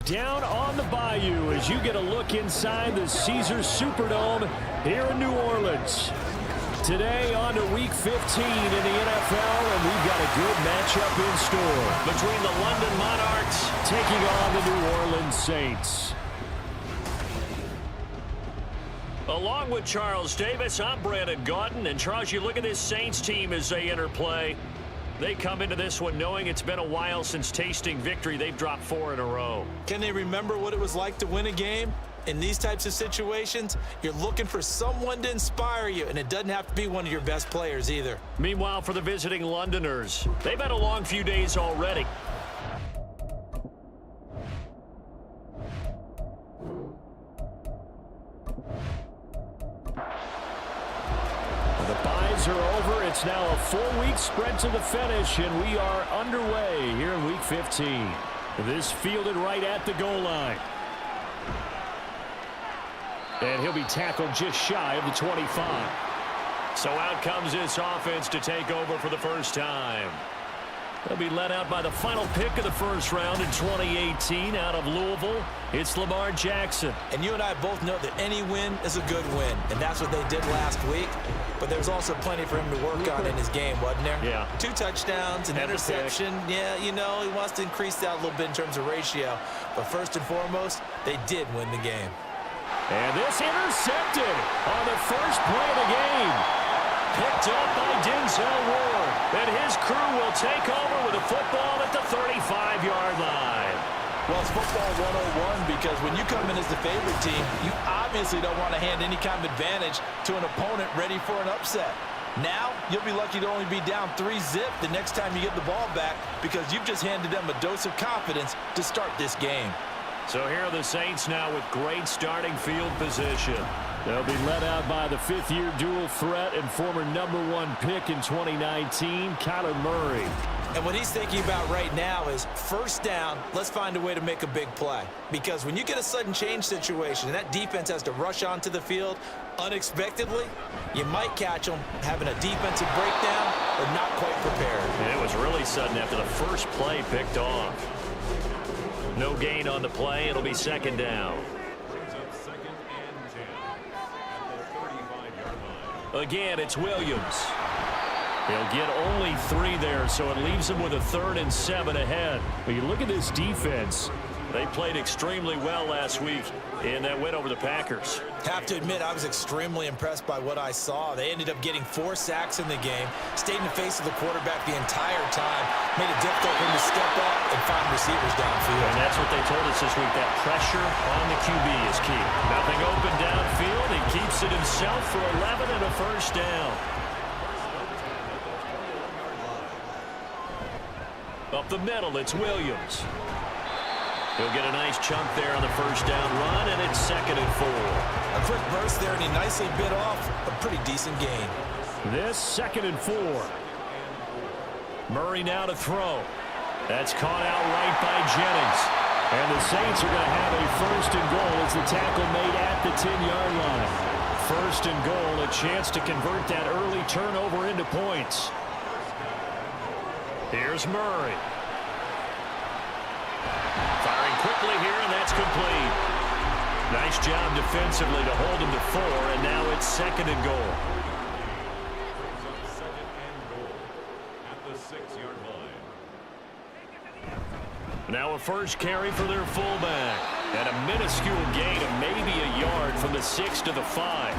down on the Bayou as you get a look inside the Caesars Superdome here in New Orleans. Today on to Week 15 in the NFL, and we've got a good matchup in store between the London Monarchs taking on the New Orleans Saints. Along with Charles Davis, I'm Brandon Gaudin. And Charles, you look at this Saints team as they enter play. They come into this one knowing it's been a while since tasting victory. They've dropped 4 in a row. Can they remember what it was like to win a game? In these types of situations, you're looking for someone to inspire you, and it doesn't have to be one of your best players either. Meanwhile, for the visiting Londoners, they've had a long few days already. The byes are over. It's now a 4-week sprint to the finish, and we are underway here in Week 15. This fielded right at the goal line. And he'll be tackled just shy of the 25. So out comes this offense to take over for the first time. They'll be led out by the final pick of the first round in 2018 out of Louisville. It's Lamar Jackson. And you and I both know that any win is a good win, and that's what they did last week. But there's also plenty for him to work on in his game, wasn't there? Yeah. 2 touchdowns, an interception. Yeah, you know, he wants to increase that a little bit in terms of ratio. But first and foremost, they did win the game. And this intercepted on the first play of the game. Picked up by Denzel Ward. And his crew will take over with a football at the 35-yard line. Well, it's football 101 because when you come in as the favorite team, you obviously don't want to hand any kind of advantage to an opponent ready for an upset. Now, you'll be lucky to only be down 3-zip the next time you get the ball back because you've just handed them a dose of confidence to start this game. So here are the Saints now with great starting field position. They'll be led out by the 5th-year dual threat and former #1 pick in 2019, Kyler Murray. And what he's thinking about right now is first down, let's find a way to make a big play. Because when you get a sudden change situation and that defense has to rush onto the field unexpectedly, you might catch them having a defensive breakdown or not quite prepared. And it was really sudden after the first play picked off. No gain on the play. It'll be second down. Again, it's Williams. He'll get only 3 there, so it leaves him with a 3rd and 7 ahead. But you look at this defense. They played extremely well last week in that win over the Packers. Have to admit, I was extremely impressed by what I saw. They ended up getting 4 sacks in the game, stayed in the face of the quarterback the entire time, made it difficult for him to step up and find receivers downfield. And that's what they told us this week, that pressure on the QB is key. Nothing open downfield. He keeps it himself for 11 and a first down. Up the middle, it's Williams. He'll get a nice chunk there on the first down run, and it's 2nd and 4. A quick burst there, and he nicely bit off a pretty decent gain. This 2nd and 4. Murray now to throw. That's caught out right by Jennings. And the Saints are going to have a 1st and goal as the tackle made at the 10-yard line. 1st and goal, a chance to convert that early turnover into points. Here's Murray. Firing quickly here, and that's complete. Nice job defensively to hold him to 4, and now it's 2nd and goal. At the 6-yard line. Now a first carry for their fullback. And a minuscule gain of maybe a yard from the 6 to the 5.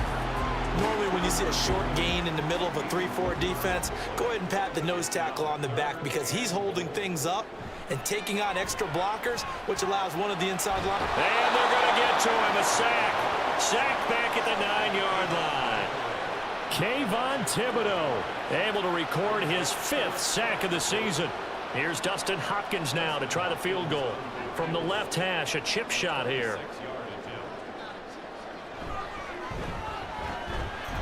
Normally when you see a short gain in the middle of a 3-4 defense, go ahead and pat the nose tackle on the back because he's holding things up and taking on extra blockers, which allows one of the inside line. And they're going to get to him, a sack. Sack back at the 9-yard line. Kayvon Thibodeau able to record his 5th sack of the season. Here's Dustin Hopkins now to try the field goal. From the left hash, a chip shot here.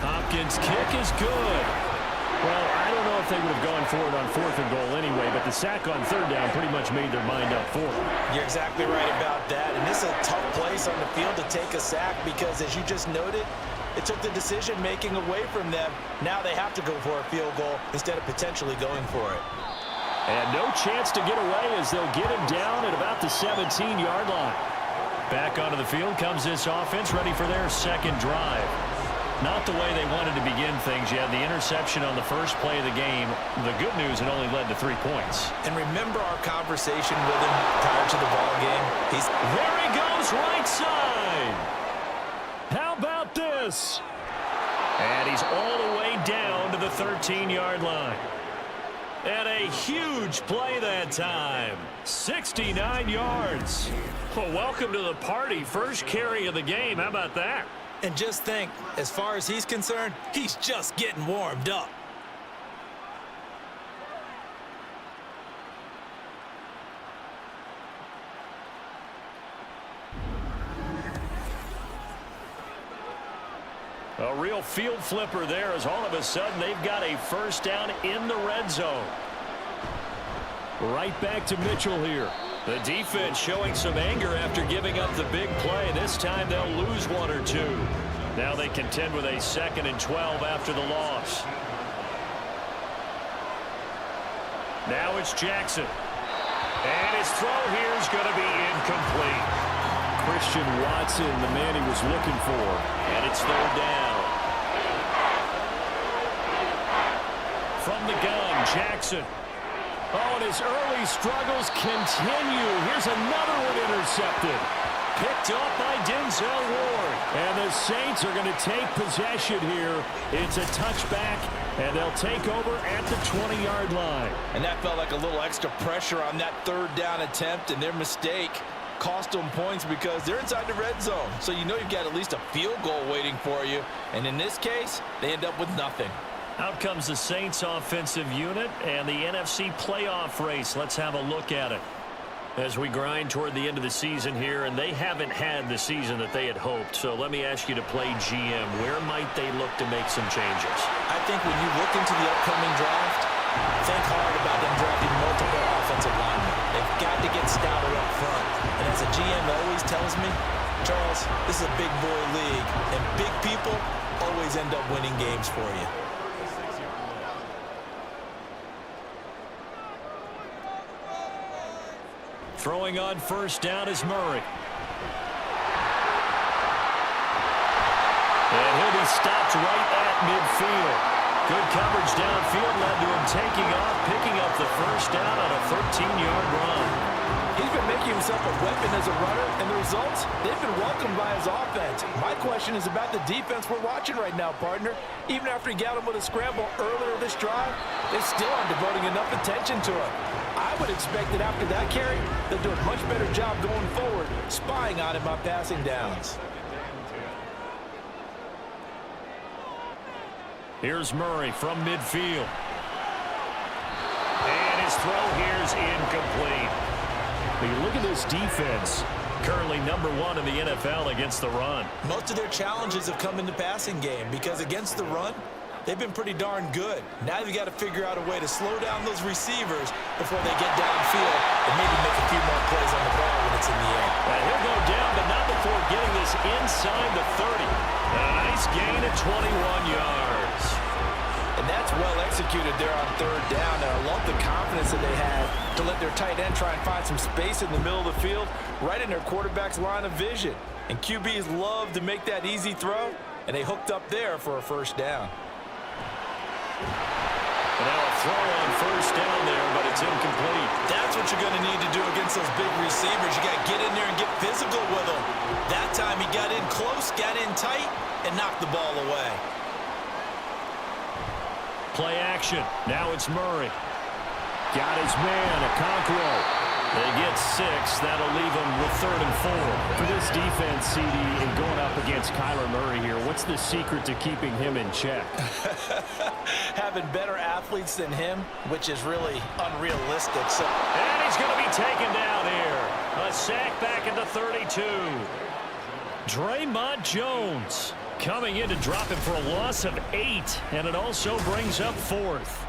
Hopkins' kick is good. Well, I don't know if they would have gone for it on 4th and goal anyway, but the sack on 3rd down pretty much made their mind up for it. You're exactly right about that. And this is a tough place on the field to take a sack because, as you just noted, it took the decision-making away from them. Now they have to go for a field goal instead of potentially going for it. And no chance to get away as they'll get him down at about the 17-yard line. Back onto the field comes this offense, ready for their second drive. Not the way they wanted to begin things. You had the interception on the first play of the game. The good news, it only led to 3 points. And remember our conversation with him prior to the ball game? There he goes, right side. How about this? And he's all the way down to the 13-yard line. And a huge play that time. 69 yards. Well, welcome to the party. First carry of the game. How about that? And just think, as far as he's concerned, he's just getting warmed up. A real field flipper there as all of a sudden they've got a first down in the red zone. Right back to Mitchell here. The defense showing some anger after giving up the big play. This time they'll lose 1 or 2. Now they contend with a 2nd and 12 after the loss. Now it's Jackson. And his throw here is going to be incomplete. Christian Watson, the man he was looking for. And it's 3rd down. From the gun, Jackson. Oh, and his early struggles continue. Here's another one intercepted. Picked off by Denzel Ward. And the Saints are going to take possession here. It's a touchback, and they'll take over at the 20-yard line. And that felt like a little extra pressure on that 3rd down attempt, and their mistake cost them points because they're inside the red zone. So you know you've got at least a field goal waiting for you. And in this case, they end up with nothing. Out comes the Saints offensive unit and the NFC playoff race. Let's have a look at it as we grind toward the end of the season here, and they haven't had the season that they had hoped. So let me ask you to play GM. Where might they look to make some changes? I think when you look into the upcoming draft, think hard about them drafting multiple offensive linemen. They've got to get stouter up front. And as a GM always tells me, Charles, this is a big boy league, and big people always end up winning games for you. Throwing on first down is Murray. And he'll be stopped right at midfield. Good coverage downfield led to him taking off, picking up the first down on a 13-yard run. He's been making himself a weapon as a runner, and the results, they've been welcomed by his offense. My question is about the defense we're watching right now, partner. Even after he got him with a scramble earlier this drive, they still aren't devoting enough attention to him. I would expect that after that carry, they'll do a much better job going forward, spying on him on passing downs. Here's Murray from midfield. And his throw here is incomplete. You look at this defense, currently #1 in the NFL against the run. Most of their challenges have come in the passing game because against the run, they've been pretty darn good. Now you've got to figure out a way to slow down those receivers before they get downfield and maybe make a few more plays on the ball when it's in the air. And he'll go down, but not before getting this inside the 30. A nice gain of 21 yards. And that's well executed there on 3rd down. And I love the confidence that they had to let their tight end try and find some space in the middle of the field, right in their quarterback's line of vision. And QBs love to make that easy throw, and they hooked up there for a first down. And now a throw on first down there, but it's incomplete. That's what you're going to need to do against those big receivers. You got to get in there and get physical with them. That time he got in close, got in tight, and knocked the ball away. Play action. Now it's Murray. Got his man, Okonkwo. They get 6. That'll leave them with 3rd and 4. For this defense, CD, and going up against Kyler Murray here, what's the secret to keeping him in check? Having better athletes than him, which is really unrealistic. And he's going to be taken down here. A sack back at the 32. Draymond Jones coming in to drop him for a loss of 8, and it also brings up 4th.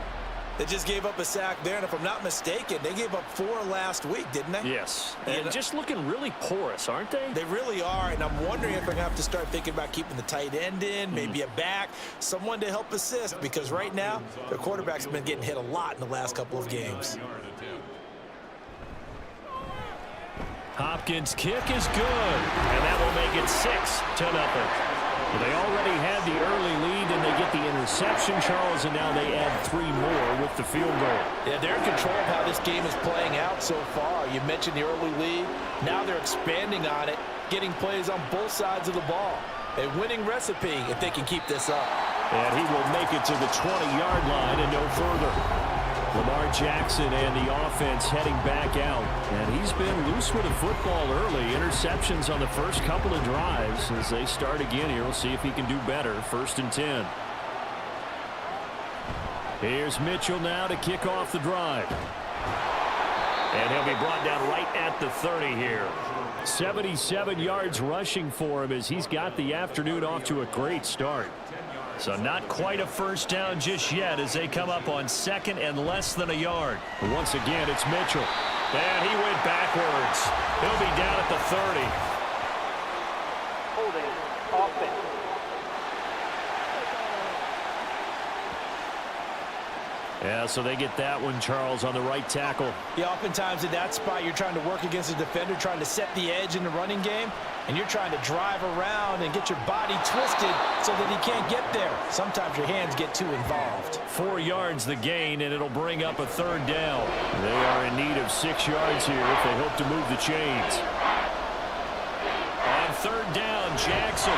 They just gave up a sack there, and if I'm not mistaken, they gave up 4 last week, didn't they? Yes, and just looking really porous, aren't they? They really are, and I'm wondering if they're going to have to start thinking about keeping the tight end in, maybe a back, someone to help assist, because right now, their quarterback's been getting hit a lot in the last couple of games. Hopkins' kick is good, and that will make it 6-0. They already had the early lead, and they get the interception, Charles, and now they add 3 more with the field goal. Yeah, they're in control of how this game is playing out so far. You mentioned the early lead. Now they're expanding on it, getting plays on both sides of the ball. A winning recipe if they can keep this up. And he will make it to the 20-yard line and no further. Lamar Jackson and the offense heading back out. And he's been loose with the football early. Interceptions on the first couple of drives. As they start again here, we'll see if he can do better. 1st and 10. Here's Mitchell now to kick off the drive. And he'll be brought down right at the 30 here. 77 yards rushing for him as he's got the afternoon off to a great start. So not quite a first down just yet as they come up on 2nd and less than a yard. Once again, it's Mitchell. And he went backwards. He'll be down at the 30. Holding offense. Yeah, so they get that one, Charles, on the right tackle. Yeah, oftentimes in that spot, you're trying to work against a defender, trying to set the edge in the running game, and you're trying to drive around and get your body twisted so that he can't get there. Sometimes your hands get too involved. 4 yards the gain, and it'll bring up a 3rd down. They are in need of 6 yards here if they hope to move the chains. On 3rd down, Jackson.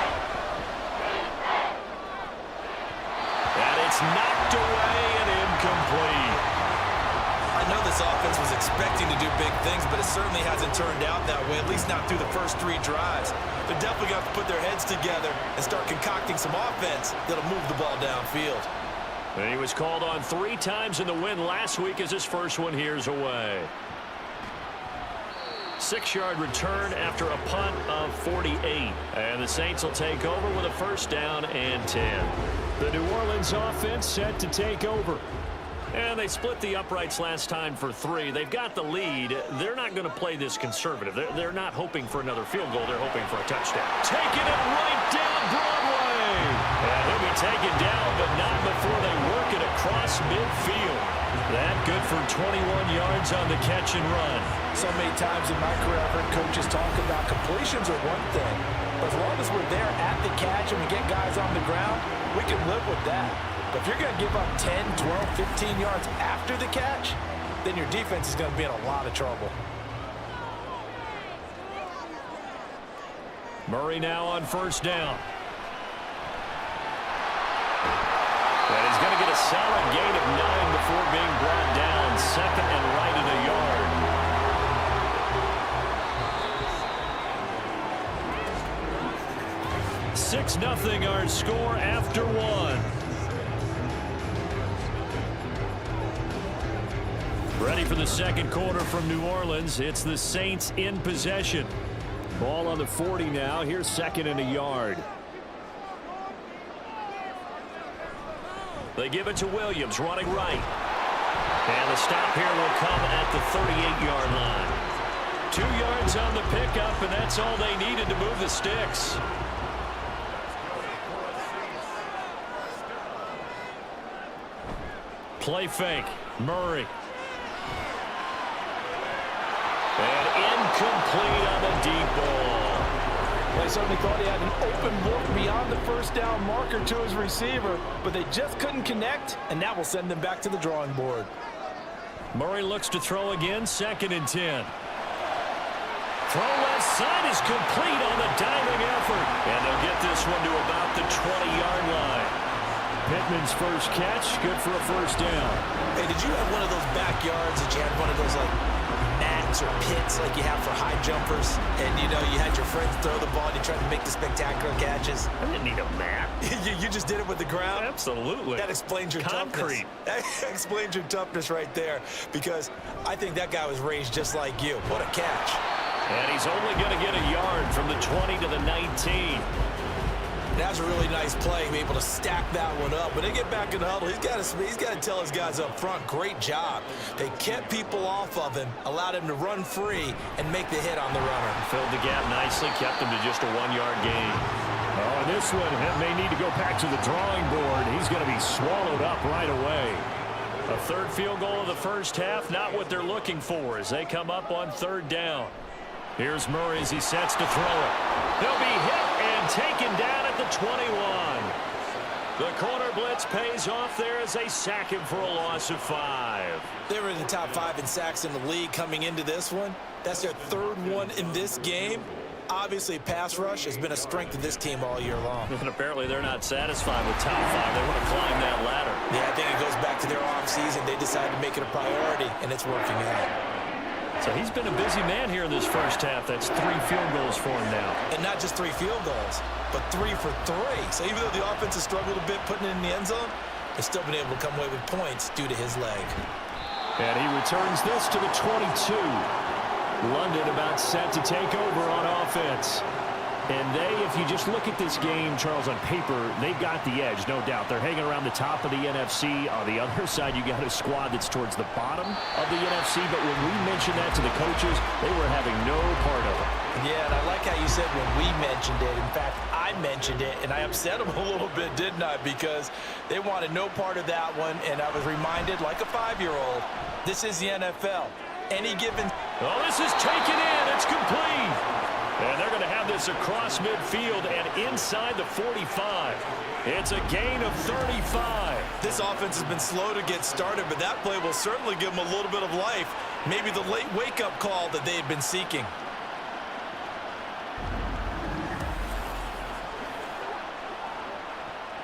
And it's knocked away and incomplete. I know this offense was expecting to do big things, but it certainly hasn't turned out that way, at least not through the first 3 drives. They're definitely going to have to put their heads together and start concocting some offense that'll move the ball downfield. And he was called on 3 times in the win last week as his first one here's away. 6-yard return after a punt of 48. And the Saints will take over with a 1st down and 10. The New Orleans offense set to take over. And they split the uprights last time for 3. They've got the lead. They're not going to play this conservative. They're not hoping for another field goal. They're hoping for a touchdown. Taking it right down Broadway. And he'll be taken down, but not before they work it across midfield. That good for 21 yards on the catch and run. So many times in my career, I've heard coaches talk about completions are one thing. But as long as we're there at the catch and we get guys on the ground, we can live with that. But if you're going to give up 10, 12, 15 yards after the catch, then your defense is going to be in a lot of trouble. Murray now on 1st down. And he's going to get a solid gain of 9 before being brought down. 2nd and right at a yard. $6-0 our score after 1. Ready for the 2nd quarter from New Orleans. It's the Saints in possession. Ball on the 40 now. Here's 2nd and a yard. They give it to Williams, running right. And the stop here will come at the 38-yard line. 2 yards on the pickup, and that's all they needed to move the sticks. Play fake. Murray. And incomplete on the deep ball. They certainly thought he had an open look beyond the 1st down marker to his receiver, but they just couldn't connect, and that will send them back to the drawing board. Murray looks to throw again, 2nd and 10. Throw left side is complete on the diving effort. And they'll get this one to about the 20-yard line. Pittman's first catch, good for a 1st down. Hey, did you have one of those backyards that you had one of those, like, mats or pits like you have for high jumpers? And, you know, you had your friends throw the ball and you tried to make the spectacular catches? I didn't need a mat. You just did it with the ground? Absolutely. That explains your concrete. Toughness. That explains your toughness right there, because I think that guy was raised just like you. What a catch. And he's only going to get a yard from the 20 to the 19. that's a really nice play, be able to stack that one up. When they get back in the huddle, he's got to tell his guys up front, great job. They kept people off of him, allowed him to run free, and make the hit on the runner. Filled the gap nicely, kept him to just a 1-yard gain. Oh, and this one may need to go back to the drawing board. He's going to be swallowed up right away. A third field goal of the first half, not what they're looking for as they come up on third down. Here's Murray as he sets to throw it. He'll be hit and taken down at the 21. The corner blitz pays off there as they sack him for a loss of 5. They were in the top 5 in sacks in the league coming into this one. That's their third one in this game. Obviously, pass rush has been a strength of this team all year long. And apparently they're not satisfied with top 5. They want to climb that ladder. Yeah, I think it goes back to their offseason. They decided to make it a priority, and it's working out. So he's been a busy man here in this first half. That's 3 field goals for him now. And not just 3 field goals, but 3 for 3. So even though the offense has struggled a bit putting it in the end zone, they've still been able to come away with points due to his leg. And he returns this to the 22. London about set to take over on offense. And if you just look at this game, Charles, on paper, they've got the edge, no doubt. They're hanging around the top of the NFC. On the other side, you got a squad that's towards the bottom of the NFC. But when we mentioned that to the coaches, they were having no part of it. Yeah, and I like how you said when we mentioned it. In fact, I mentioned it, and I upset them a little bit, didn't I? Because they wanted no part of that one, and I was reminded, like a 5-year-old, this is the NFL. Any given... Oh, this is taken in. It's complete. And they're going to have this across midfield and inside the 45. It's a gain of 35. This offense has been slow to get started, but that play will certainly give them a little bit of life. Maybe the late wake-up call that they had been seeking.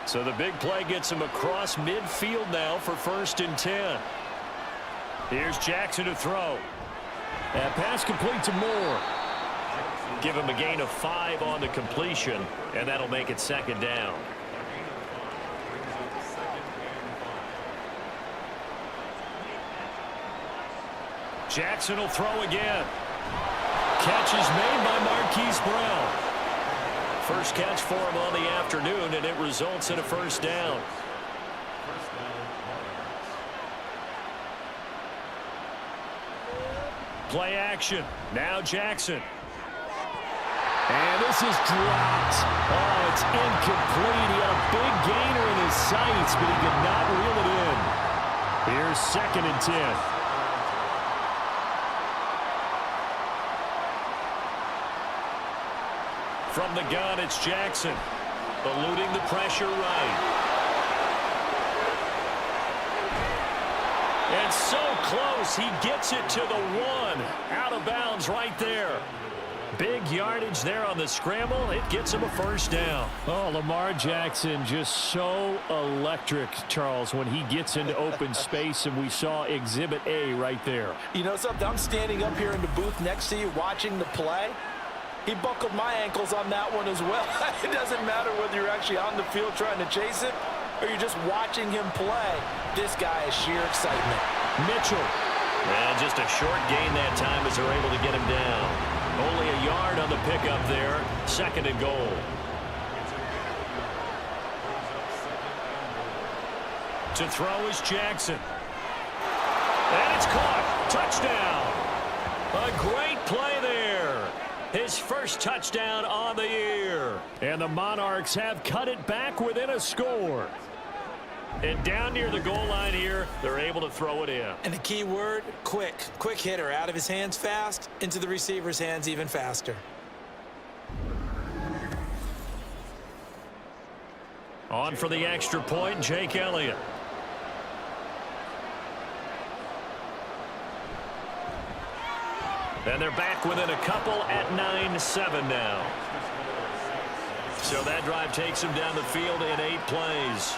So the big play gets him across midfield now for 1st and 10. Here's Jackson to throw. That pass complete to Moore. Give him a gain of 5 on the completion, and that'll make it 2nd down. Jackson will throw again. Catch is made by Marquise Brown. First catch for him on the afternoon, and it results in a 1st down. Play action. Now Jackson. And this is dropped. Oh, it's incomplete. He had a big gainer in his sights, but he could not reel it in. Here's 2nd and 10. From the gun, it's Jackson. Eluding the pressure right. And so close, he gets it to the 1. Out of bounds right there. Big yardage there on the scramble. It gets him a 1st down. Oh, Lamar Jackson just so electric, Charles, when he gets into open space, and we saw Exhibit A right there. You know something? I'm standing up here in the booth next to you watching the play. He buckled my ankles on that one as well. It doesn't matter whether you're actually on the field trying to chase it or you're just watching him play. This guy is sheer excitement. Mitchell. And just a short gain that time as they're able to get him down. Only a yard on the pickup there. 2nd and goal. To throw is Jackson. And it's caught. Touchdown. A great play there. His 1st touchdown on the year. And the Monarchs have cut it back within a score. And down near the goal line here, they're able to throw it in. And the key word, quick. Quick hitter. Out of his hands fast, into the receiver's hands even faster. On for the extra point, Jake Elliott. And they're back within a couple at 9-7 now. So that drive takes them down the field in 8 plays.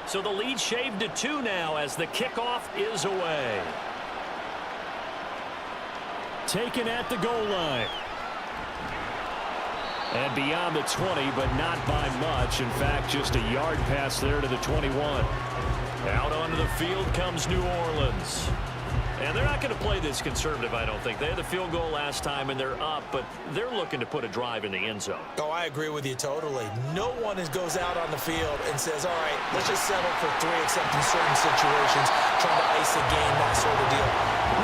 So the lead shaved to 2 now as the kickoff is away. Taken at the goal line. And beyond the 20, but not by much. In fact, just a yard pass there to the 21. Out onto the field comes New Orleans. And they're not going to play this conservative, I don't think. They had the field goal last time, and they're up, but they're looking to put a drive in the end zone. Oh, I agree with you totally. No one goes out on the field and says, all right, let's just settle for 3, except in certain situations, trying to ice a game, that sort of deal.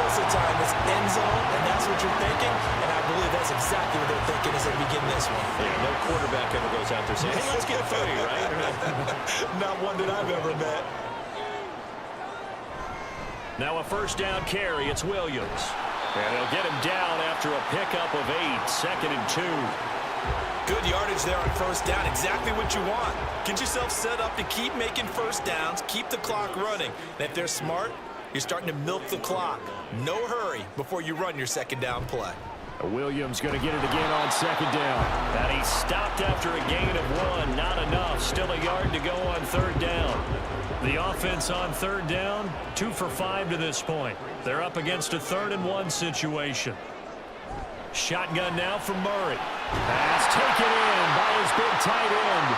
Most of the time, it's end zone, and that's what you're thinking, and I believe that's exactly what they're thinking as they begin this one. Yeah, no quarterback ever goes out there saying, hey, let's get 3, right? Not one that I've ever met. Now a first down carry. It's Williams. And they'll get him down after a pickup of 8. 2nd and 2. Good yardage there on first down. Exactly what you want. Get yourself set up to keep making first downs, keep the clock running. And if they're smart, you're starting to milk the clock. No hurry before you run your second down play. Williams going to get it again on 2nd down. And he stopped after a gain of 1. Not enough. Still a yard to go on 3rd down. The offense on 3rd down, 2 for 5 to this point. They're up against a 3rd and 1 situation. Shotgun now from Murray. Pass taken in by his big tight end.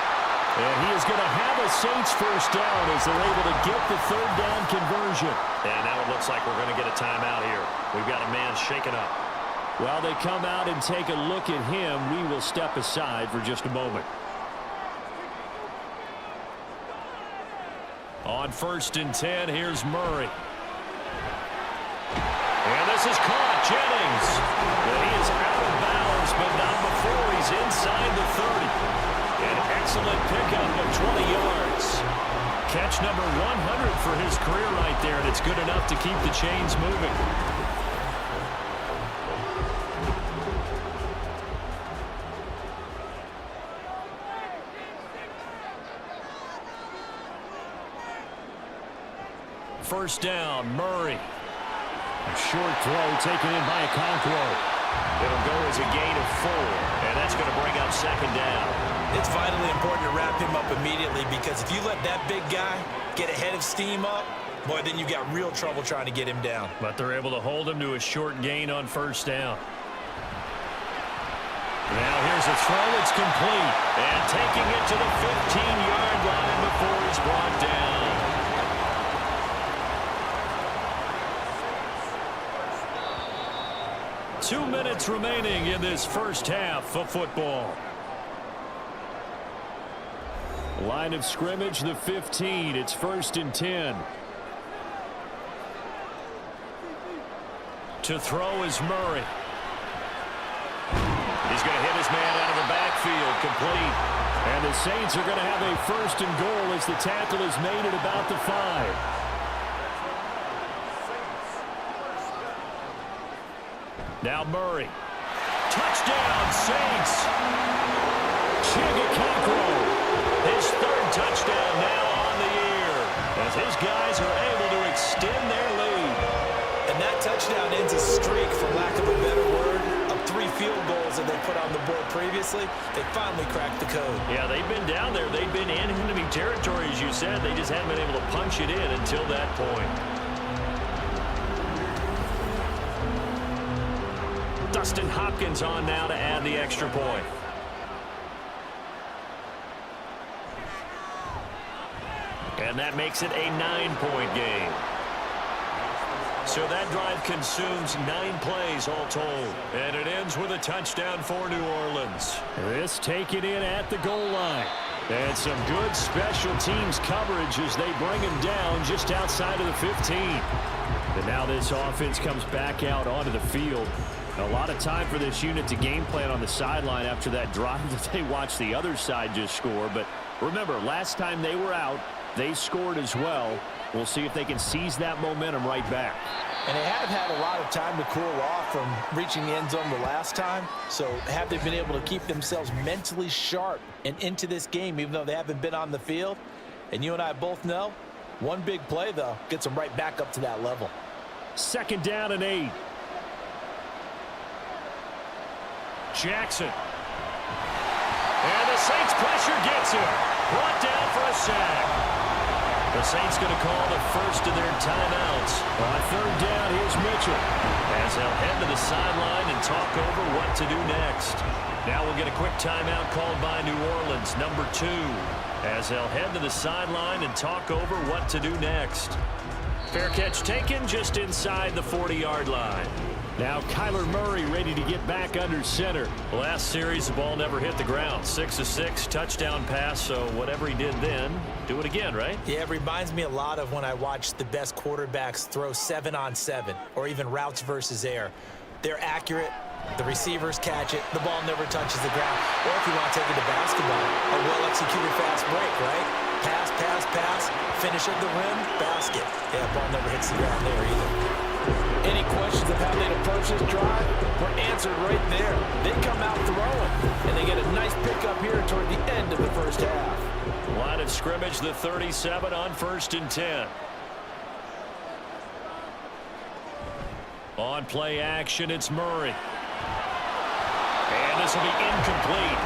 And he is going to have a Saints first down as they're able to get the 3rd down conversion. And now it looks like we're going to get a timeout here. We've got a man shaken up. While they come out and take a look at him, we will step aside for just a moment. On 1st and 10, here's Murray. And this is caught. Jennings. And he is out of bounds, but not before he's inside the 30. An excellent pickup of 20 yards. Catch number 100 for his career right there, and it's good enough to keep the chains moving. First down, Murray. A short throw taken in by Okonkwo. It'll go as a gain of 4, and that's going to bring up 2nd down. It's vitally important to wrap him up immediately because if you let that big guy get ahead of steam up, boy, then you've got real trouble trying to get him down. But they're able to hold him to a short gain on 1st down. Now here's a throw. It's complete. And taking it to the 15-yard line before he's brought down. 2 minutes remaining in this first half of football. Line of scrimmage, the 15. It's 1st and 10. To throw is Murray. He's going to hit his man out of the backfield, complete. And the Saints are going to have a 1st and goal as the tackle is made at about the 5. Now Murray. Touchdown, Saints. Okonkwo. His 3rd touchdown now on the year. As his guys are able to extend their lead. And that touchdown ends a streak, for lack of a better word, of 3 field goals that they put on the board previously. They finally cracked the code. Yeah, they've been down there. They've been in enemy territory, as you said. They just haven't been able to punch it in until that point. Dustin Hopkins on now to add the extra point. And that makes it a 9-point game. So that drive consumes 9 plays all told. And it ends with a touchdown for New Orleans. This taken in at the goal line. And some good special teams coverage as they bring him down just outside of the 15. And now this offense comes back out onto the field. A lot of time for this unit to game plan on the sideline after that drive that they watched the other side just score. But remember, last time they were out, they scored as well. We'll see if they can seize that momentum right back. And they have had a lot of time to cool off from reaching the end zone the last time. So have they been able to keep themselves mentally sharp and into this game, even though they haven't been on the field? And you and I both know, one big play, though, gets them right back up to that level. 2nd down and 8. Jackson. And the Saints pressure gets him. Brought down for a sack. The Saints going to call the first of their timeouts. On 3rd down, here's Mitchell. As they'll head to the sideline and talk over what to do next. Now we'll get a quick timeout called by New Orleans, number 2. As they'll head to the sideline and talk over what to do next. Fair catch taken just inside the 40-yard line. Now Kyler Murray ready to get back under center. Last series, the ball never hit the ground. 6 of 6, touchdown pass, so whatever he did then, do it again, right? Yeah, it reminds me a lot of when I watch the best quarterbacks throw 7-on-7 or even routes versus air. They're accurate. The receivers catch it. The ball never touches the ground. Or if you want to take it to basketball, a well-executed fast break, right? Pass, pass, pass, finish at the rim, basket. Yeah, the ball never hits the ground there either. Any questions of how they'd approach this drive were answered right there. They come out throwing, and they get a nice pickup here toward the end of the first half. Line of scrimmage, the 37 on 1st and 10. On play action, it's Murray. And this will be incomplete.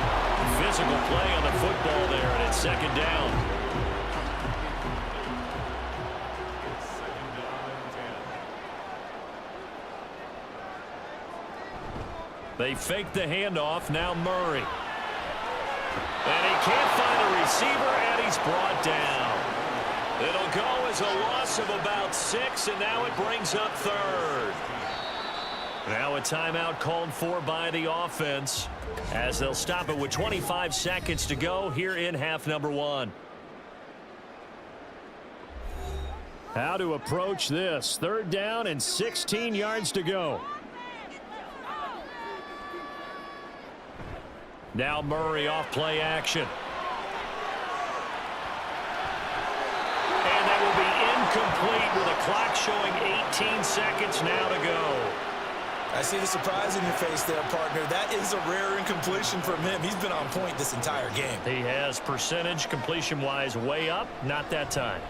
Physical play on the football there, and it's 2nd down. They fake the handoff, now Murray. And he can't find a receiver, and he's brought down. It'll go as a loss of about 6, and now it brings up 3rd. Now a timeout called for by the offense as they'll stop it with 25 seconds to go here in half number 1. How to approach this. 3rd down and 16 yards to go. Now Murray off play action. And that will be incomplete with a clock showing 18 seconds now to go. I see the surprise in your face there, partner. That is a rare incompletion from him. He's been on point this entire game. He has percentage completion-wise way up, not that time.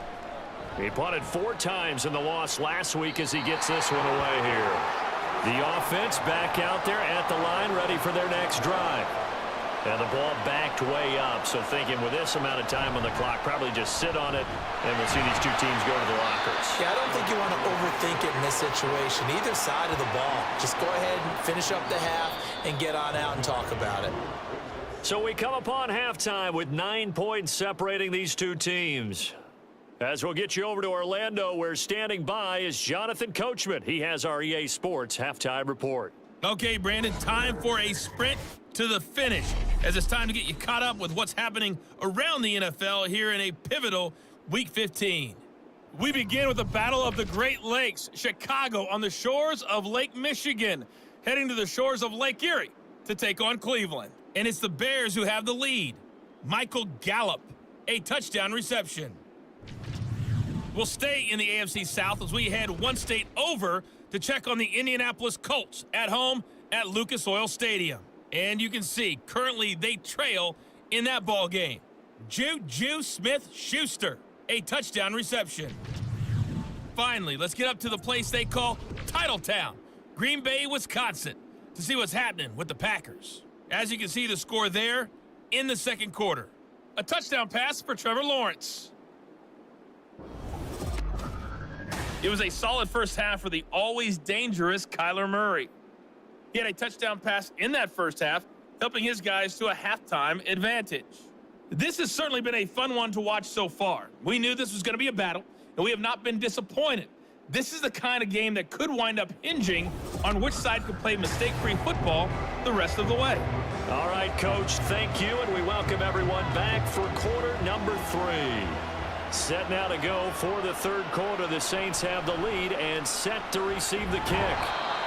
He punted 4 times in the loss last week as he gets this one away here. The offense back out there at the line, ready for their next drive. And the ball backed way up, so thinking with this amount of time on the clock, probably just sit on it, and we'll see these two teams go to the lockers. Yeah, I don't think you want to overthink it in this situation, either side of the ball. Just go ahead and finish up the half and get on out and talk about it. So we come upon halftime with 9 points separating these two teams. As we'll get you over to Orlando, where standing by is Jonathan Coachman. He has our EA Sports halftime report. Okay, Brandon, time for a sprint to the finish, as it's time to get you caught up with what's happening around the NFL here in a pivotal Week 15. We begin with the Battle of the Great Lakes, Chicago on the shores of Lake Michigan, heading to the shores of Lake Erie to take on Cleveland. And it's the Bears who have the lead. Michael Gallup, a touchdown reception. We'll stay in the AFC South as we head one state over to check on the Indianapolis Colts at home at Lucas Oil Stadium. And you can see, currently they trail in that ball game. Juju Smith-Schuster, a touchdown reception. Finally, let's get up to the place they call Titletown, Green Bay, Wisconsin, to see what's happening with the Packers. As you can see, the score there in the 2nd quarter. A touchdown pass for Trevor Lawrence. It was a solid first half for the always dangerous Kyler Murray. He had a touchdown pass in that first half, helping his guys to a halftime advantage. This has certainly been a fun one to watch so far. We knew this was going to be a battle, and we have not been disappointed. This is the kind of game that could wind up hinging on which side could play mistake-free football the rest of the way. All right, Coach, thank you, and we welcome everyone back for quarter number 3. Set now to go for the 3rd quarter. The Saints have the lead and set to receive the kick.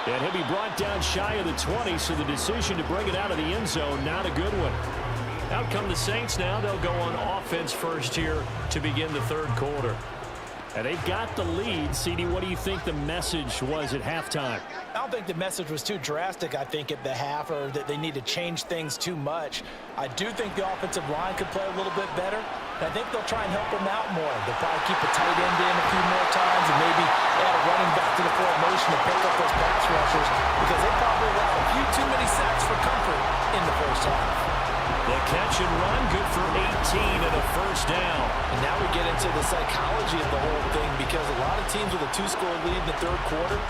And he'll be brought down shy of the 20, so the decision to bring it out of the end zone, not a good one. Out come the Saints now. They'll go on offense first here to begin the 3rd quarter. And they've got the lead. CD, what do you think the message was at halftime? I don't think the message was too drastic, I think, at the half, or that they need to change things too much. I do think the offensive line could play a little bit better. And I think they'll try and help them out more. They'll probably keep a tight end in a few more times and maybe add a running back to the formation to pick up those pass rushers, because they probably allowed a few too many sacks for comfort in the first half. The catch and run, good for 18 and a first down. And now we get into the psychology of the whole thing, because a lot of teams with a 2-score lead in the 3rd quarter,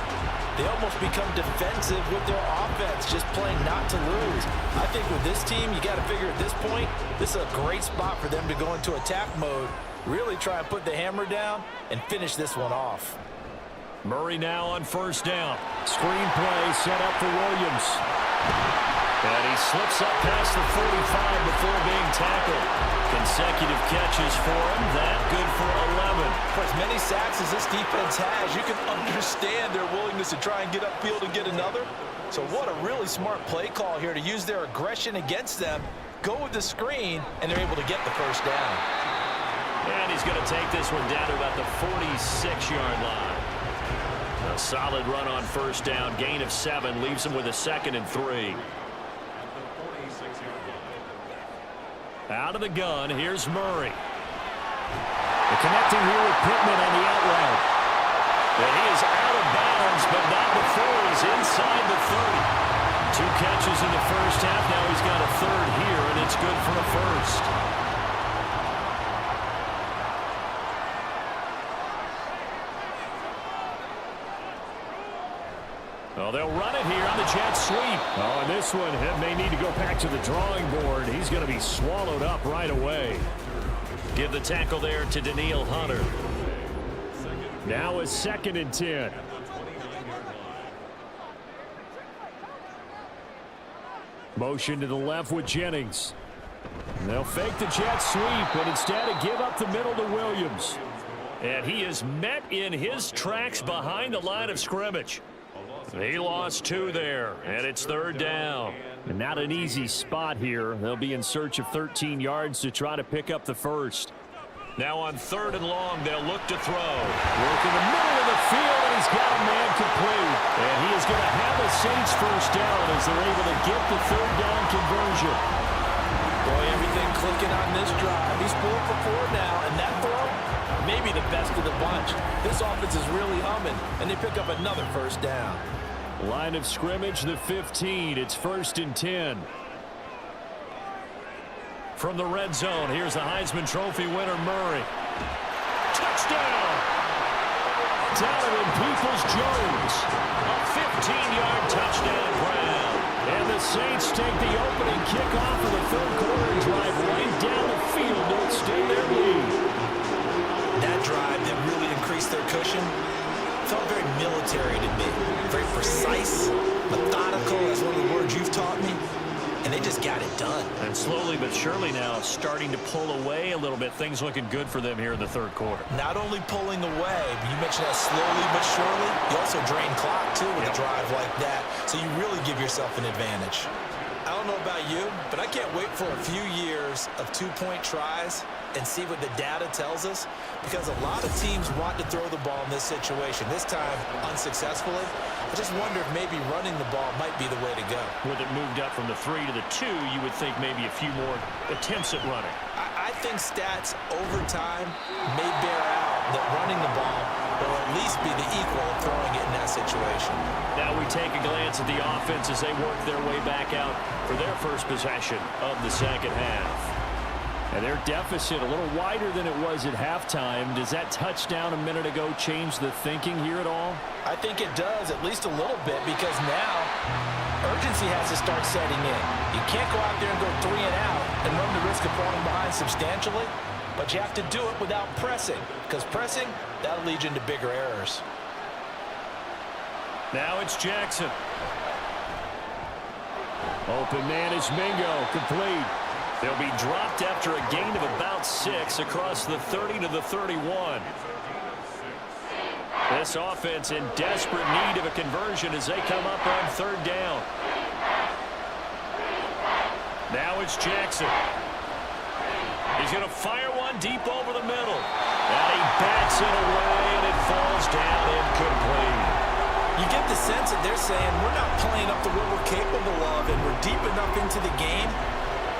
they almost become defensive with their offense, just playing not to lose. I think with this team, you got to figure at this point, this is a great spot for them to go into attack mode, really try and put the hammer down and finish this one off. Murray now on first down. Screen play set up for Williams. And he slips up past the 45 before being tackled. Consecutive catches for him. That good for 11. For as many sacks as this defense has, you can understand their willingness to try and get upfield and get another. So what a really smart play call here to use their aggression against them, go with the screen, and they're able to get the first down. And he's going to take this one down to about the 46-yard line. A solid run on first down. Gain of 7 leaves him with a 2nd and 3. Out of the gun, here's Murray. The connecting here with Pittman on the out route. And he is out of bounds, but not before he's inside the 30. 2 catches in the first half. Now he's got a 3rd here, and it's good for a 1st. Well, they'll run it here on the jet sweep. Oh, and this one may need to go back to the drawing board. He's going to be swallowed up right away. Give the tackle there to Daniil Hunter. Now a 2nd and 10. Motion to the left with Jennings. And they'll fake the jet sweep, but instead give up the middle to Williams. And he is met in his tracks behind the line of scrimmage. He lost 2 there, and it's 3rd down. And not an easy spot here. They'll be in search of 13 yards to try to pick up the 1st. Now on 3rd and long, they'll look to throw. Work in the middle of the field, and he's got a man complete. And he is going to have the Saints first down as they're able to get the 3rd down conversion. Boy, everything clicking on this drive. He's 4 for 4 now, and that throw, maybe the best of the bunch. This offense is really humming, and they pick up another first down. Line of scrimmage, the 15. It's 1st and 10. From the red zone, here's the Heisman Trophy winner, Murray. Touchdown! Donovan Peoples-Jones. A 15-yard touchdown grab. And the Saints take the opening kickoff of the 3rd quarter and drive right down the field to extend their lead. That drive that really increased their cushion felt very military to me. Very precise, methodical, that's one of the words you've taught me. And they just got it done. And slowly but surely now starting to pull away a little bit. Things looking good for them here in the 3rd quarter. Not only pulling away, but you mentioned that slowly but surely. You also drain clock, too, with a drive like that. So you really give yourself an advantage. I don't know about you, but I can't wait for a few years of 2-point tries and see what the data tells us, because a lot of teams want to throw the ball in this situation. This time, unsuccessfully. I just wonder if maybe running the ball might be the way to go. With it moved up from the 3 to the 2, you would think maybe a few more attempts at running. I think stats over time may bear out that running the ball will at least be the equal of throwing it in that situation. Now we take a glance at the offense as they work their way back out for their first possession of the 2nd half. And their deficit a little wider than it was at halftime. Does that touchdown a minute ago change the thinking here at all? I think it does, at least a little bit, because now urgency has to start setting in. You can't go out there and go 3 and out and run the risk of falling behind substantially, but you have to do it without pressing, because pressing, that'll lead you into bigger errors. Now it's Jackson. Open man is Mingo, complete. They'll be dropped after a gain of about 6 across the 30 to the 31. This offense in desperate need of a conversion as they come up on 3rd down. Now it's Jackson. He's going to fire one deep over the middle. And he bats it away, and it falls down incomplete. You get the sense that they're saying we're not playing up to what we're capable of, and we're deep enough into the game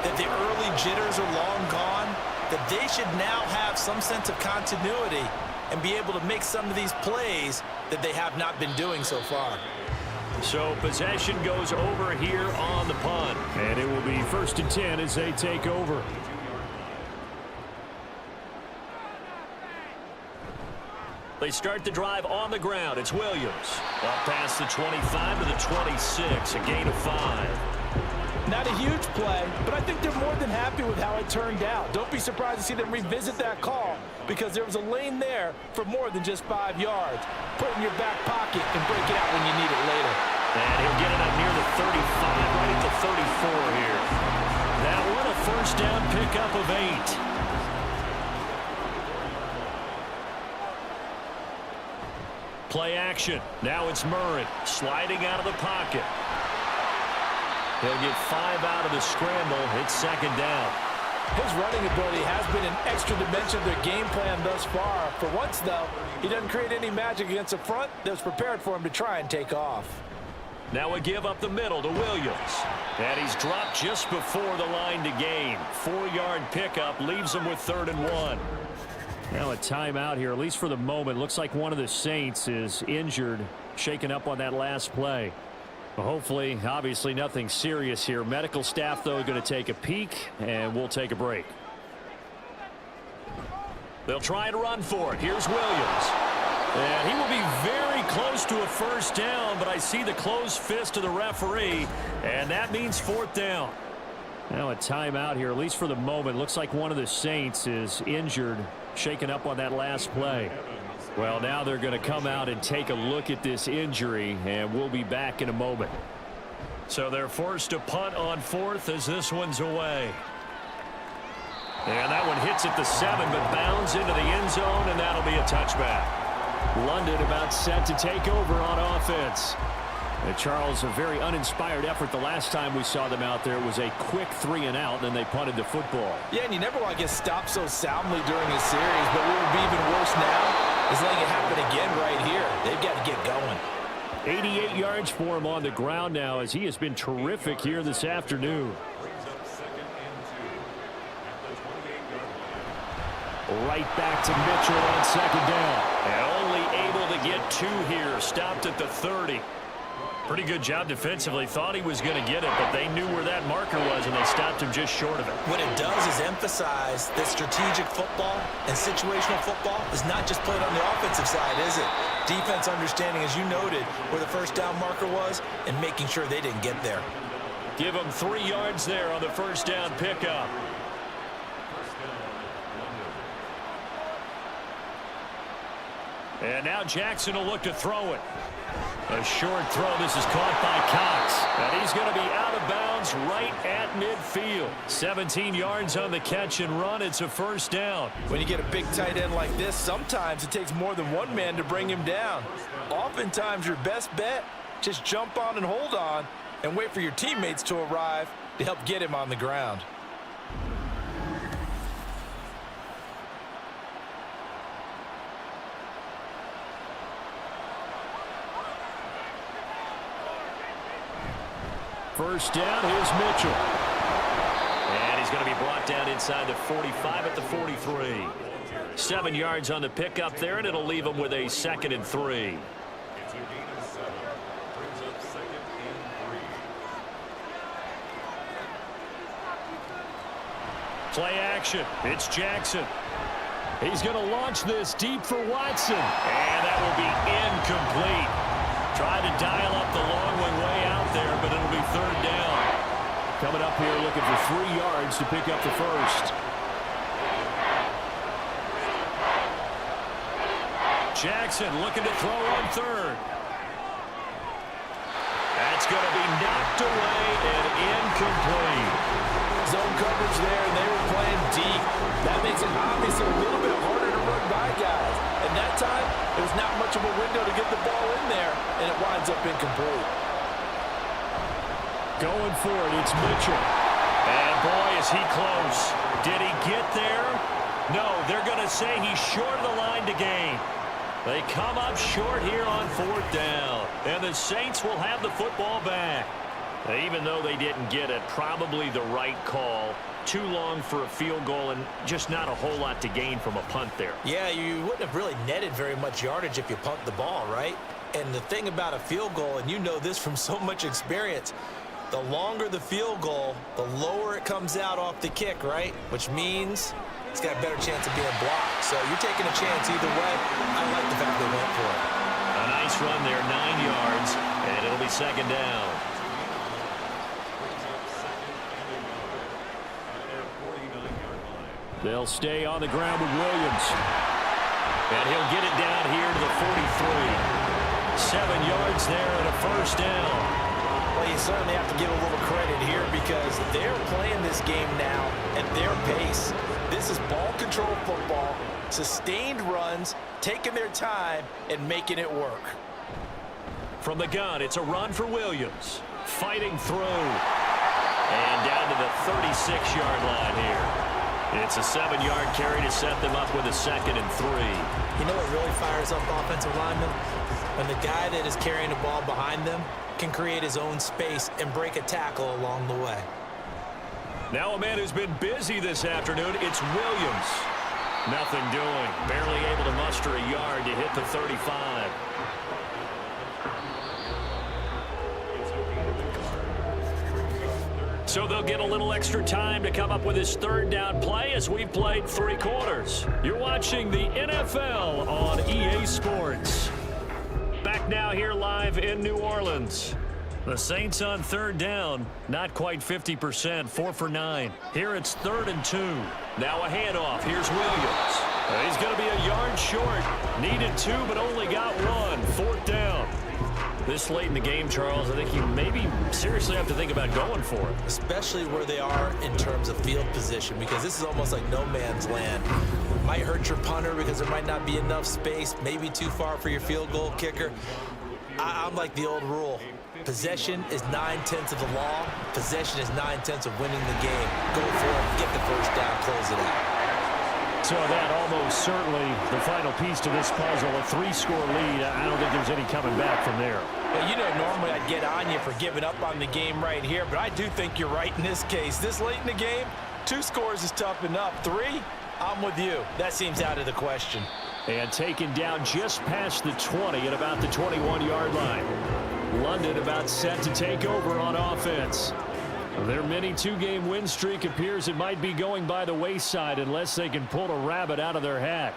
that the early jitters are long gone, that they should now have some sense of continuity and be able to make some of these plays that they have not been doing so far. So possession goes over here on the punt. And it will be 1st and 10 as they take over. They start the drive on the ground. It's Williams. Up past the 25 to the 26, a gain of 5. Not a huge play, but I think they're more than happy with how it turned out. Don't be surprised to see them revisit that call because there was a lane there for more than just 5 yards. Put it in your back pocket and break it out when you need it later. And he'll get it up near the 35, right at the 34 here. That one a first down pickup of 8. Play action. Now it's Murray sliding out of the pocket. He'll get 5 out of the scramble. It's second down. His running ability has been an extra dimension of their game plan thus far. For once, though, he doesn't create any magic against the front that was prepared for him to try and take off. Now a give up the middle to Williams. And he's dropped just before the line to gain. 4-yard pickup leaves him with 3rd and 1. Now a timeout here, at least for the moment. Looks like one of the Saints is injured, shaken up on that last play. Well, hopefully, obviously nothing serious here. Medical staff, though, going to take a peek, and we'll take a break. They'll try and run for it. Here's Williams. And he will be very close to a first down, but I see the closed fist of the referee, and that means 4th down. Now a timeout here, at least for the moment. Looks like one of the Saints is injured, shaken up on that last play. Well, now they're going to come out and take a look at this injury, and we'll be back in a moment. So they're forced to punt on 4th as this one's away. And that one hits at the 7, but bounds into the end zone, and that'll be a touchback. London about set to take over on offense. And Charles, a very uninspired effort the last time we saw them out there. It was a quick 3 and out, and then they punted the football. Yeah, and you never want to get stopped so soundly during a series, but what would be even worse now is letting it happen again right here. They've got to get going. 88 yards for him on the ground now as he has been terrific here this afternoon. Right back to Mitchell on 2nd down. And only able to get 2 here. Stopped at the 30. Pretty good job defensively. Thought he was going to get it, but they knew where that marker was, and they stopped him just short of it. What it does is emphasize that strategic football and situational football is not just played on the offensive side, is it? Defense understanding, as you noted, where the first down marker was and making sure they didn't get there. Give him 3 yards there on the first down pickup. And now Jackson will look to throw it. A short throw. This is caught by Cox. And he's going to be out of bounds right at midfield. 17 yards on the catch and run. It's a first down. When you get a big tight end like this, sometimes it takes more than one man to bring him down. Oftentimes your best bet, just jump on and hold on and wait for your teammates to arrive to help get him on the ground. First down, here's Mitchell. And he's going to be brought down inside the 45 at the 43. 7 yards on the pickup there, and it'll leave him with a 2nd and 3. Play action. It's Jackson. He's going to launch this deep for Watson. And that will be incomplete. Tried to dial up the long one way out there, but it'll be 3rd down. Coming up here looking for 3 yards to pick up the first. Jackson looking to throw on 3rd. That's going to be knocked away and incomplete. Zone coverage there, and they were playing deep. That makes it obviously a little bit harder to run by guys. And that time, it was not much of a window to get the ball in there, and it winds up incomplete. Going for it, it's Mitchell. And boy, is he close. Did he get there? No, they're going to say he's short of the line to gain. They come up short here on 4th down. And the Saints will have the football back. Even though they didn't get it, probably the right call. Too long for a field goal and just not a whole lot to gain from a punt there. Yeah, you wouldn't have really netted very much yardage if you punt the ball, right? And the thing about a field goal, and you know this from so much experience, the longer the field goal, the lower it comes out off the kick, right? Which means it's got a better chance of being blocked. So you're taking a chance either way. I like the fact they went for it. A nice run there, 9 yards, and it'll be 2nd down. They'll stay on the ground with Williams. And he'll get it down here to the 43. 7 yards there and a first down. Well, you certainly have to give a little credit here because they're playing this game now at their pace. This is ball control football, sustained runs, taking their time, and making it work. From the gun, it's a run for Williams. Fighting through. And down to the 36-yard line here. It's a 7-yard carry to set them up with a 2nd and 3. You know what really fires up offensive linemen? When the guy that is carrying the ball behind them can create his own space and break a tackle along the way. Now a man who's been busy this afternoon, it's Williams. Nothing doing. Barely able to muster a yard to hit the 35. So they'll get a little extra time to come up with his 3rd down play as we've played 3 quarters. You're watching the NFL on EA Sports. Back now here live in New Orleans. The Saints on 3rd down, not quite 50%, 4 for 9. Here it's 3rd and 2. Now a handoff. Here's Williams. He's going to be a yard short. Needed 2, but only got 1. 4th down. This late in the game, Charles, I think you maybe seriously have to think about going for it. Especially where they are in terms of field position, because this is almost like no man's land. Might hurt your punter because there might not be enough space, maybe too far for your field goal kicker. I'm like the old rule. Possession is 9/10 of the law. Possession is 9/10 of winning the game. Go for it, get the first down, close it out. So that almost certainly the final piece to this puzzle, a 3-score lead. I don't think there's any coming back from there. Well, you know, normally I'd get on you for giving up on the game right here, but I do think you're right in this case. This late in the game, 2 scores is tough enough. 3, I'm with you. That seems out of the question. And taken down just past the 20 at about the 21-yard line. London about set to take over on offense. Their mini 2-game win streak appears it might be going by the wayside unless they can pull a rabbit out of their hat.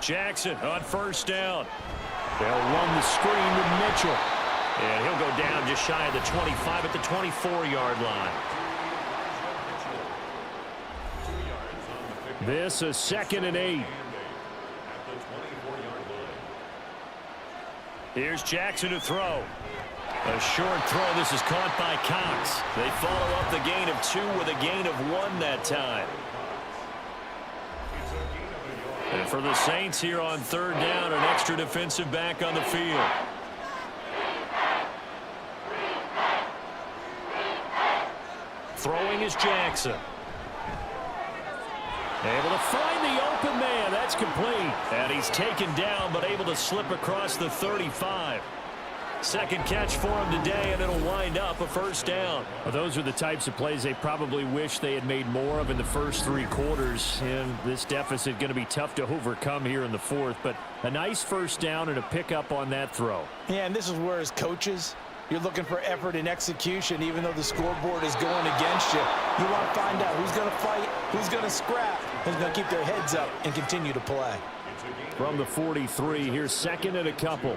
Jackson on 1st down. They'll run the screen with Mitchell. And he'll go down just shy of the 25 at the 24-yard line. This a 2nd and 8. Here's Jackson to throw. A short throw. This is caught by Cox. They follow up the gain of 2 with a gain of 1 that time. And for the Saints here on 3rd down, an extra defensive back on the field. Throwing is Jackson. Able to find the open man. That's complete. And he's taken down, but able to slip across the 35. 2nd catch for him today, and it'll wind up a 1st down. Well, those are the types of plays they probably wish they had made more of in the first 3 quarters. And this deficit going to be tough to overcome here in the 4th. But a nice 1st down and a pickup on that throw. Yeah, and this is where as coaches, you're looking for effort and execution, even though the scoreboard is going against you. You want to find out who's going to fight, who's going to scrap, who's going to keep their heads up and continue to play. From the 43, here's 2nd and a couple.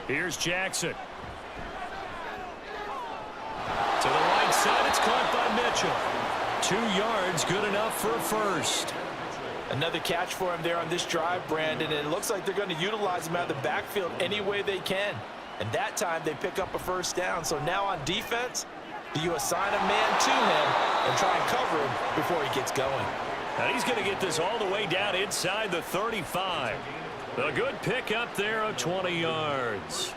Here's Jackson. To the right side, it's caught by Mitchell. 2 yards, good enough for a 1st. Another catch for him there on this drive, Brandon, and it looks like they're going to utilize him out of the backfield any way they can. And that time they pick up a 1st down. So now on defense, do you assign a man to him and try and cover him before he gets going? And he's going to get this all the way down inside the 35. A good pick up there of 20 yards.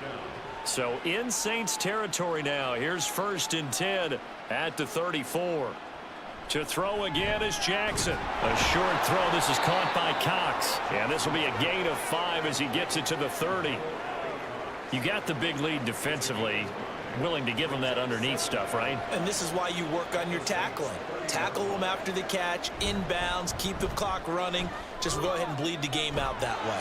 So in Saints territory now. Here's 1st and 10 at the 34. To throw again is Jackson. A short throw. This is caught by Cox. And this will be a gain of 5 as he gets it to the 30. You got the big lead defensively. Willing to give him that underneath stuff, right? And this is why you work on your tackling. Tackle them after the catch, inbounds, keep the clock running. Just go ahead and bleed the game out that way.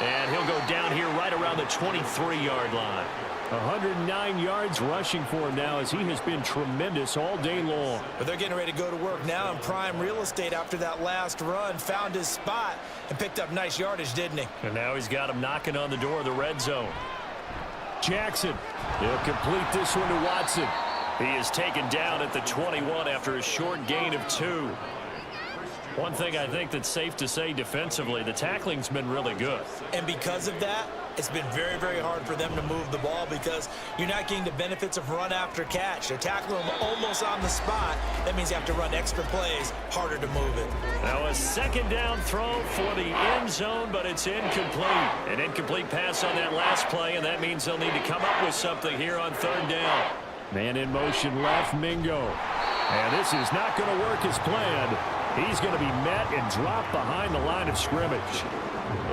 And he'll go down here right around the 23-yard line. 109 yards rushing for him now as he has been tremendous all day long. But they're getting ready to go to work now in prime real estate after that last run. Found his spot and picked up nice yardage, didn't he? And now he's got him knocking on the door of the red zone. Jackson, he'll complete this one to Watson. He is taken down at the 21 after a short gain of 2. One thing I think that's safe to say defensively, the tackling's been really good. And because of that, it's been very, very hard for them to move the ball because you're not getting the benefits of run after catch. They're tackling them almost on the spot. That means you have to run extra plays, harder to move it. Now a second down throw for the end zone, but it's incomplete. An incomplete pass on that last play, and that means they'll need to come up with something here on third down. Man in motion left, Mingo. And this is not going to work as planned. He's going to be met and dropped behind the line of scrimmage.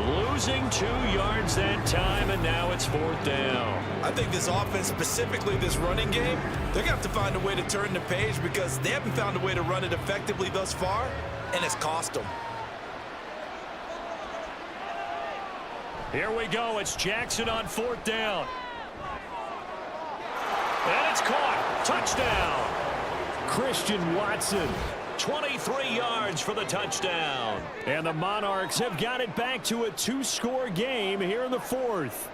Losing 2 yards that time, and now it's fourth down. I think this offense, specifically this running game, they're going to have to find a way to turn the page because they haven't found a way to run it effectively thus far, and it's cost them. Here we go. It's Jackson on fourth down. And it's caught. Touchdown. Christian Watson. 23 yards for the touchdown. And the Monarchs have got it back to a 2-score game here in the fourth.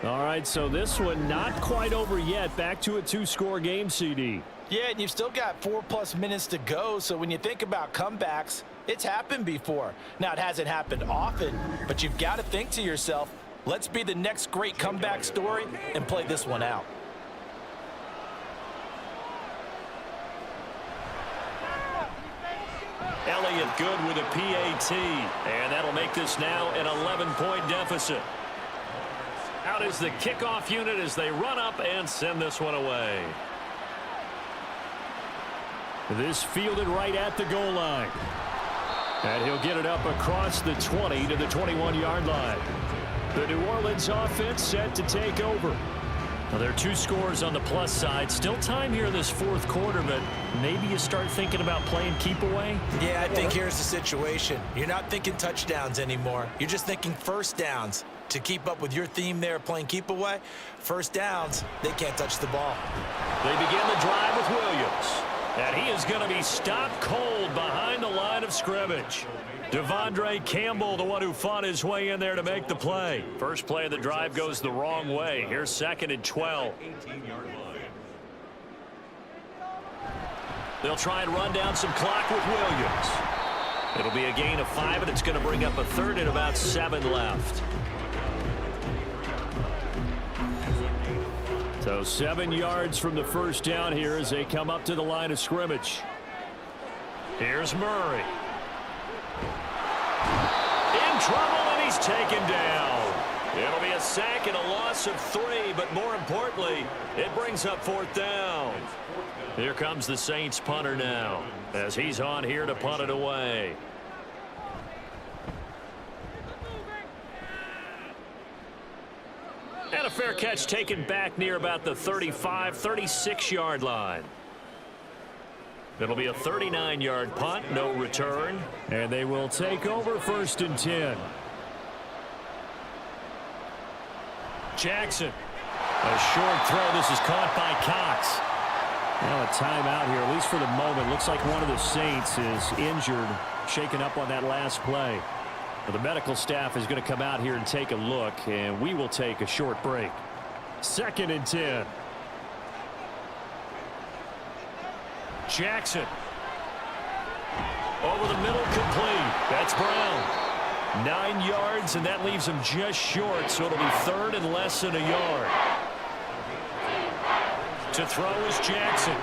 All right, so this one not quite over yet. Back to a 2-score game, CD. Yeah, and you've still got 4+ minutes to go, so when you think about comebacks, it's happened before. Now, it hasn't happened often, but you've got to think to yourself, let's be the next great comeback story and play this one out. Elliott good with a PAT, and that'll make this now an 11-point deficit. Out is the kickoff unit as they run up and send this one away. This fielded right at the goal line. And he'll get it up across the 20 to the 21-yard line. The New Orleans offense set to take over. Well, there are 2 scores on the plus side. Still time here in this fourth quarter, but maybe you start thinking about playing keep away? Yeah, I think here's the situation. You're not thinking touchdowns anymore. You're just thinking first downs. To keep up with your theme there, playing keep away, first downs, they can't touch the ball. They begin the drive with Williams. And he is going to be stopped cold behind the line of scrimmage. Devondre Campbell, the one who fought his way in there to make the play. First play of the drive goes the wrong way. Here's 2nd and 12. They'll try and run down some clock with Williams. It'll be a gain of 5, and it's going to bring up a 3rd and about 7 left. So 7 yards from the first down here as they come up to the line of scrimmage. Here's Murray. In trouble, and he's taken down. It'll be a sack and a loss of 3, but more importantly, it brings up fourth down. Here comes the Saints punter now as he's on here to punt it away. And a fair catch taken back near about the 35, 36-yard line. It'll be a 39-yard punt, no return. And they will take over 1st and 10. Jackson. A short throw. This is caught by Cox. Now a timeout here, at least for the moment. Looks like one of the Saints is injured, shaken up on that last play. Well, the medical staff is going to come out here and take a look, and we will take a short break. 2nd and 10. Jackson. Over the middle, complete. That's Brown. 9 yards, and that leaves him just short, so it'll be 3rd and less than a yard. To throw is Jackson.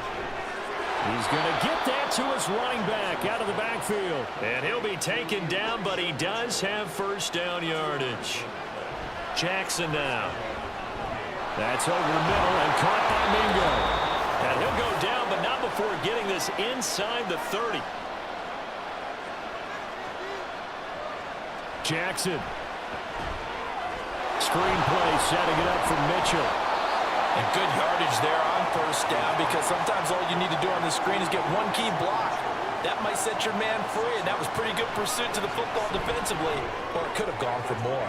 He's going to get that to his running back out of the backfield. And he'll be taken down, but he does have first down yardage. Jackson now. That's over the middle and caught by Mingo. And he'll go down, but not before getting this inside the 30. Jackson. Screen play, setting it up for Mitchell. And good yardage there on first down because sometimes all you need to do on the screen is get one key block. That might set your man free, and that was pretty good pursuit to the football defensively, or it could have gone for more.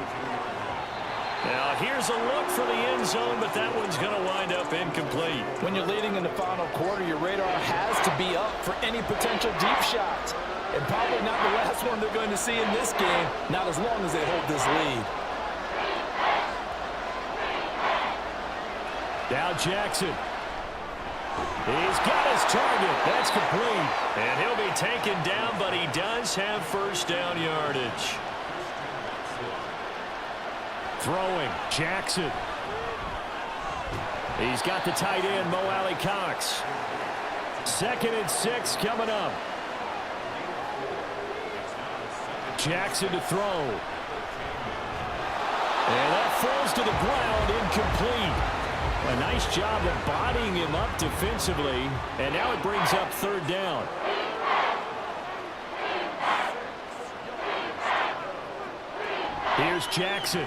Now here's a look for the end zone, but that one's going to wind up incomplete. When you're leading in the final quarter, your radar has to be up for any potential deep shots. And probably not the last one they're going to see in this game, not as long as they hold this lead. Now Jackson. He's got his target. That's complete. And he'll be taken down, but he does have first down yardage. Throwing, Jackson. He's got the tight end, Mo Alley-Cox. 2nd and 6 coming up. Jackson to throw. And that falls to the ground, incomplete. A nice job of bodying him up defensively. And now it brings up 3rd down. Here's Jackson.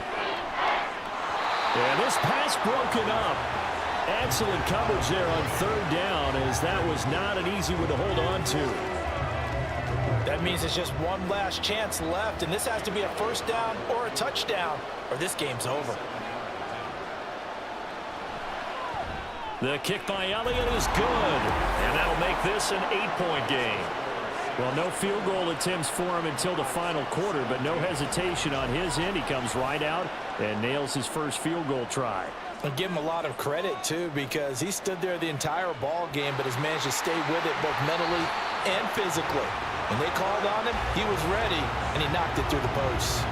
And this pass broken up. Excellent coverage there on 3rd down, as that was not an easy one to hold on to. That means it's just one last chance left, and this has to be a first down or a touchdown, or this game's over. The kick by Elliott is good, and that'll make this an 8-point game. Well, no field goal attempts for him until the final quarter, but no hesitation on his end. He comes right out and nails his first field goal try. I'll give him a lot of credit, too, because he stood there the entire ball game, but has managed to stay with it both mentally and physically. When they called on him, he was ready, and he knocked it through the posts.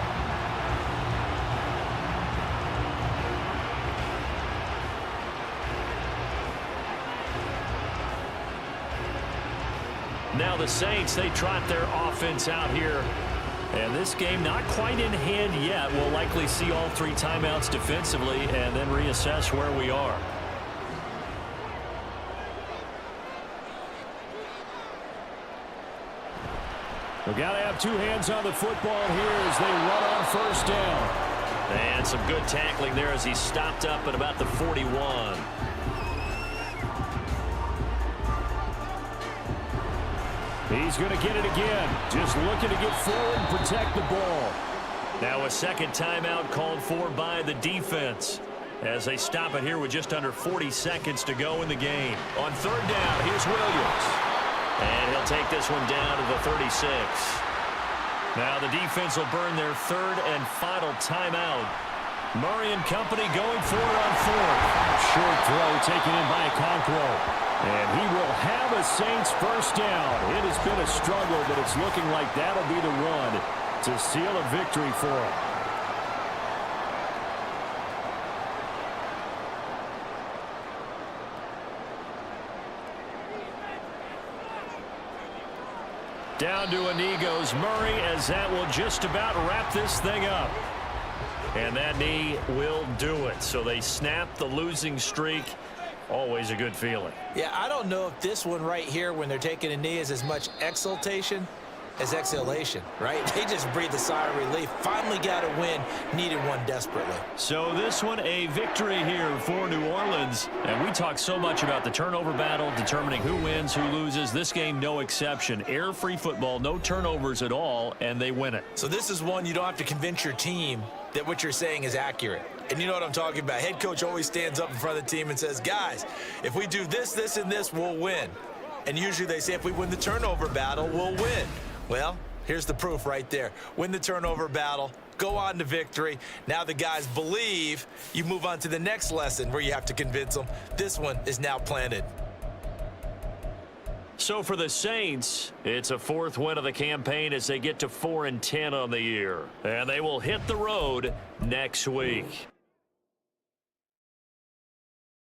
Now the Saints, they trot their offense out here. And this game not quite in hand yet. We'll likely see all 3 timeouts defensively and then reassess where we are. We've got to have 2 hands on the football here as they run on 1st down. And some good tackling there as he stopped up at about the 41. He's going to get it again. Just looking to get forward and protect the ball. Now a 2nd timeout called for by the defense as they stop it here with just under 40 seconds to go in the game. On 3rd down, here's Williams. And he'll take this one down to the 36. Now the defense will burn their 3rd and final timeout. Murray and company going for it on 4th. Short throw taken in by Okonkwo. And he will have a Saints first down. It has been a struggle, but it's looking like that'll be the run to seal a victory for him. Down to a knee goes Murray, as that will just about wrap this thing up. And that knee will do it. So they snap the losing streak. Always a good feeling. Yeah, I don't know if this one right here, when they're taking a knee, is as much exultation as exhalation, right? They just breathed a sigh of relief. Finally got a win. Needed one desperately. So this one a victory here for New Orleans. And we talk so much about the turnover battle, determining who wins, who loses. This game, no exception. Air-free football, no turnovers at all, and they win it. So this is one you don't have to convince your team that what you're saying is accurate. And you know what I'm talking about. Head coach always stands up in front of the team and says, guys, if we do this, this, and this, we'll win. And usually they say if we win the turnover battle, we'll win. Well, here's the proof right there. Win the turnover battle, go on to victory. Now the guys believe. You move on to the next lesson where you have to convince them. This one is now planted. So for the Saints, it's a 4th win of the campaign as they get to 4-10 on the year. And they will hit the road next week.